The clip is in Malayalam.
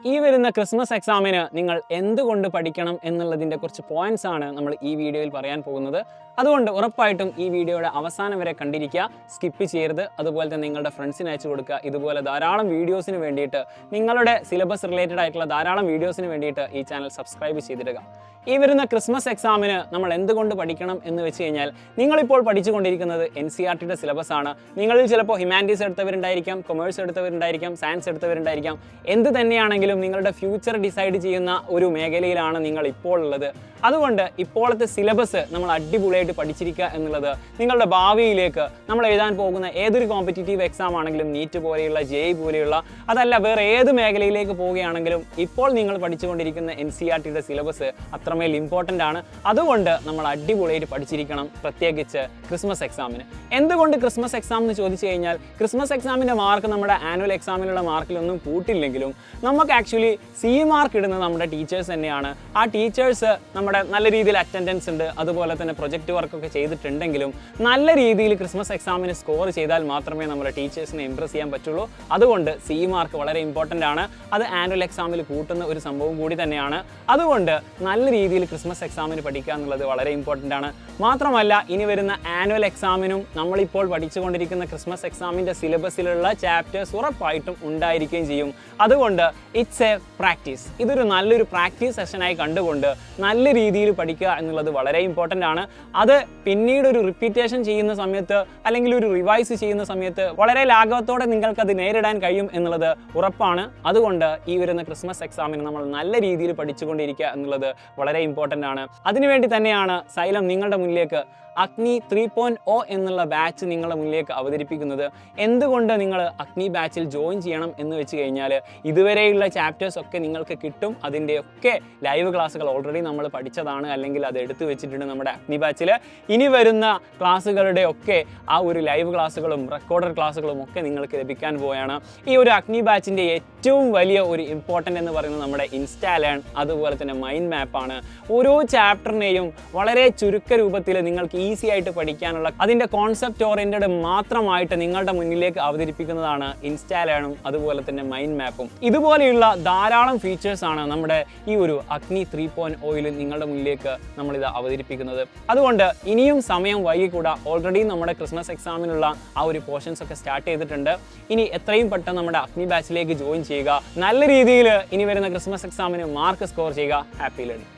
ഈ വരുന്ന ക്രിസ്മസ് എക്സാമിന് നിങ്ങൾ എന്തുകൊണ്ട് പഠിക്കണം എന്നുള്ളതിൻ്റെ കുറച്ച് പോയിന്റ്സ് ആണ് നമ്മൾ ഈ വീഡിയോയിൽ പറയാൻ പോകുന്നത്. അതുകൊണ്ട് ഉറപ്പായിട്ടും ഈ വീഡിയോയുടെ അവസാനം വരെ കണ്ടിരിക്കുക, സ്കിപ്പ് ചെയ്യരുത്. അതുപോലെ തന്നെ നിങ്ങളുടെ ഫ്രണ്ട്സിന് അയച്ചു കൊടുക്കുക. ഇതുപോലെ ധാരാളം വീഡിയോസിന് വേണ്ടിയിട്ട്, നിങ്ങളുടെ സിലബസ് റിലേറ്റഡ് ആയിട്ടുള്ള ധാരാളം വീഡിയോസിന് വേണ്ടിയിട്ട് ഈ ചാനൽ സബ്സ്ക്രൈബ് ചെയ്തിടുക. ഈ വരുന്ന ക്രിസ്മസ് എക്സാമിന് നമ്മൾ എന്തുകൊണ്ട് പഠിക്കണം എന്ന് വെച്ച് കഴിഞ്ഞാൽ, നിങ്ങളിപ്പോൾ പഠിച്ചുകൊണ്ടിരിക്കുന്നത് NCERTയുടെ സിലബസ് ആണ്. നിങ്ങളിൽ ചിലപ്പോൾ ഹ്യൂമാനിറ്റീസ് എടുത്തവരുണ്ടായിരിക്കാം, കൊമേഴ്സ് എടുത്തവരുണ്ടായിരിക്കാം, സയൻസ് എടുത്തവരുണ്ടായിരിക്കാം. എന്ത് തന്നെയാണെങ്കിലും നിങ്ങളുടെ ഫ്യൂച്ചർ ഡിസൈഡ് ചെയ്യുന്ന ഒരു മേഖലയിലാണ് നിങ്ങൾ ഇപ്പോൾ ഉള്ളത്. അതുകൊണ്ട് ഇപ്പോഴത്തെ സിലബസ് നമ്മൾ അടിപൊളിയായിട്ട് പഠിച്ചിരിക്കുക എന്നുള്ളത് നിങ്ങളുടെ ഭാവിയിലേക്ക്, നമ്മൾ എഴുതാൻ പോകുന്ന ഏതൊരു കോമ്പറ്റീറ്റീവ് എക്സാം ആണെങ്കിലും, നീറ്റ് പോലെയുള്ള, JEE പോലെയുള്ള, അതല്ല വേറെ ഏത് മേഖലയിലേക്ക് പോവുകയാണെങ്കിലും, ഇപ്പോൾ നിങ്ങൾ പഠിച്ചുകൊണ്ടിരിക്കുന്ന NCERTയുടെ സിലബസ് അത്രമേൽ ഇമ്പോർട്ടൻ്റ് ആണ്. അതുകൊണ്ട് നമ്മൾ അടിപൊളിയായിട്ട് പഠിച്ചിരിക്കണം, പ്രത്യേകിച്ച് ക്രിസ്മസ് എക്സാമിന്. എന്തുകൊണ്ട് ക്രിസ്മസ് എക്സാം എന്ന് ചോദിച്ചു കഴിഞ്ഞാൽ, ക്രിസ്മസ് എക്സാമിൻ്റെ മാർക്ക് നമ്മുടെ ആനുവൽ എക്സാമിനുള്ള മാർക്കിലൊന്നും കൂട്ടില്ലെങ്കിലും നമുക്ക് ആക്ച്വലി C മാർക്ക് ഇടുന്നത് നമ്മുടെ ടീച്ചേഴ്സ് തന്നെയാണ്. ആ ടീച്ചേഴ്സ് നമ്മുടെ നല്ല രീതിയിൽ അറ്റൻഡൻസ് ഉണ്ട്, അതുപോലെ തന്നെ പ്രൊജക്റ്റ് വർക്കൊക്കെ ചെയ്തിട്ടുണ്ടെങ്കിലും നല്ല രീതിയിൽ ക്രിസ്മസ് എക്സാമിന് സ്കോർ ചെയ്താൽ മാത്രമേ നമ്മുടെ ടീച്ചേഴ്സിനെ ഇംപ്രസ് ചെയ്യാൻ പറ്റുള്ളൂ. അതുകൊണ്ട് C മാർക്ക് വളരെ ഇമ്പോർട്ടൻ്റ് ആണ്. അത് ആനുവൽ എക്സാമിൽ കൂട്ടുന്ന ഒരു സംഭവം കൂടി തന്നെയാണ്. അതുകൊണ്ട് നല്ല രീതിയിൽ ക്രിസ്മസ് എക്സാമിന് പഠിക്കുക എന്നുള്ളത് വളരെ ഇമ്പോർട്ടൻ്റ് ആണ്. മാത്രമല്ല, ഇനി വരുന്ന ആനുവൽ എക്സാമിനും നമ്മളിപ്പോൾ പഠിച്ചുകൊണ്ടിരിക്കുന്ന ക്രിസ്മസ് എക്സാമിൻ്റെ സിലബസിലുള്ള ചാപ്റ്റേഴ്സ് ഉറപ്പായിട്ടും ഉണ്ടായിരിക്കുകയും ചെയ്യും. അതുകൊണ്ട് ഇറ്റ്സ് എ പ്രാക്ടീസ്. ഇതൊരു നല്ലൊരു പ്രാക്ടീസ് സെഷനായി കണ്ടുകൊണ്ട് നല്ല രീതിയിൽ പഠിക്കുക എന്നുള്ളത് വളരെ ഇമ്പോർട്ടൻ്റ് ആണ്. അത് പിന്നീട് ഒരു റിപ്പീറ്റേഷൻ ചെയ്യുന്ന സമയത്ത്, അല്ലെങ്കിൽ ഒരു റിവൈസ് ചെയ്യുന്ന സമയത്ത് വളരെ ലാഘവത്തോടെ നിങ്ങൾക്കത് നേരിടാൻ കഴിയും എന്നുള്ളത് ഉറപ്പാണ്. അതുകൊണ്ട് ഈ വരുന്ന ക്രിസ്മസ് എക്സാമിന് നമ്മൾ നല്ല രീതിയിൽ പഠിച്ചുകൊണ്ടിരിക്കുക എന്നുള്ളത് വളരെ ഇമ്പോർട്ടൻ്റ് ആണ്. അതിനുവേണ്ടി തന്നെയാണ് സൈലം നിങ്ങളുടെ മുന്നിലേക്ക് അഗ്നി 3.0 എന്നുള്ള ബാച്ച് നിങ്ങളുടെ മുന്നിലേക്ക് അവതരിപ്പിക്കുന്നത്. എന്തുകൊണ്ട് നിങ്ങൾ അഗ്നി ബാച്ചിൽ ജോയിൻ ചെയ്യണം എന്ന് വെച്ച് കഴിഞ്ഞാൽ, ഇതുവരെയുള്ള ചാപ്റ്റേഴ്സ് ഒക്കെ നിങ്ങൾക്ക് കിട്ടും. അതിൻ്റെയൊക്കെ ലൈവ് ക്ലാസ്സുകൾ ഓൾറെഡി നമ്മൾ പഠിച്ചതാണ്, അല്ലെങ്കിൽ അത് എടുത്തു വെച്ചിട്ടുണ്ട് നമ്മുടെ അഗ്നി ബാച്ചിൽ. ഇനി വരുന്ന ക്ലാസ്സുകളുടെ ഒക്കെ ആ ഒരു ലൈവ് ക്ലാസ്സുകളും റെക്കോർഡഡ് ക്ലാസ്സുകളും ഒക്കെ നിങ്ങൾക്ക് ലഭിക്കാൻ പോവുകയാണ്. ഈ ഒരു അഗ്നി ബാച്ചിൻ്റെ ഏറ്റവും വലിയ ഒരു ഇമ്പോർട്ടൻ്റ് എന്ന് പറയുന്നത് നമ്മുടെ ഇൻസ്റ്റാ ലേൺ, അതുപോലെ തന്നെ മൈൻഡ് മാപ്പാണ്. ഓരോ ചാപ്റ്ററിനെയും വളരെ ചുരുക്ക രൂപത്തിൽ നിങ്ങൾക്ക് ഈസി ആയിട്ട് പഠിക്കാനുള്ള, അതിൻ്റെ കോൺസെപ്റ്റ് ഓറിയൻറ്റഡ് മാത്രമായിട്ട് നിങ്ങളുടെ മുന്നിലേക്ക് അവതരിപ്പിക്കുന്നതാണ് ഇൻസ്റ്റാ ലേണും അതുപോലെ തന്നെ മൈൻഡ് മാപ്പും. ഇതുപോലെയുള്ള ധാരാളം ഫീച്ചേഴ്സ് ആണ് നമ്മുടെ ഈ ഒരു അഗ്നി 3.0യിൽ നിങ്ങളുടെ മുന്നിലേക്ക് നമ്മളിത് അവതരിപ്പിക്കുന്നത്. അതുകൊണ്ട് ഇനിയും സമയം വൈകിക്കൂടാ. ഓൾറെഡി നമ്മുടെ ക്രിസ്മസ് എക്സാമിനുള്ള ആ ഒരു പോർഷൻസ് ഒക്കെ സ്റ്റാർട്ട് ചെയ്തിട്ടുണ്ട്. ഇനി എത്രയും പെട്ടെന്ന് നമ്മുടെ അഗ്നി ബാച്ചിലേക്ക് ജോയിൻ ചെയ്യുക. നല്ല രീതിയിൽ ഇനി വരുന്ന ക്രിസ്മസ് എക്സാമിന് മാർക്ക് സ്കോർ ചെയ്യുക. Happy learning.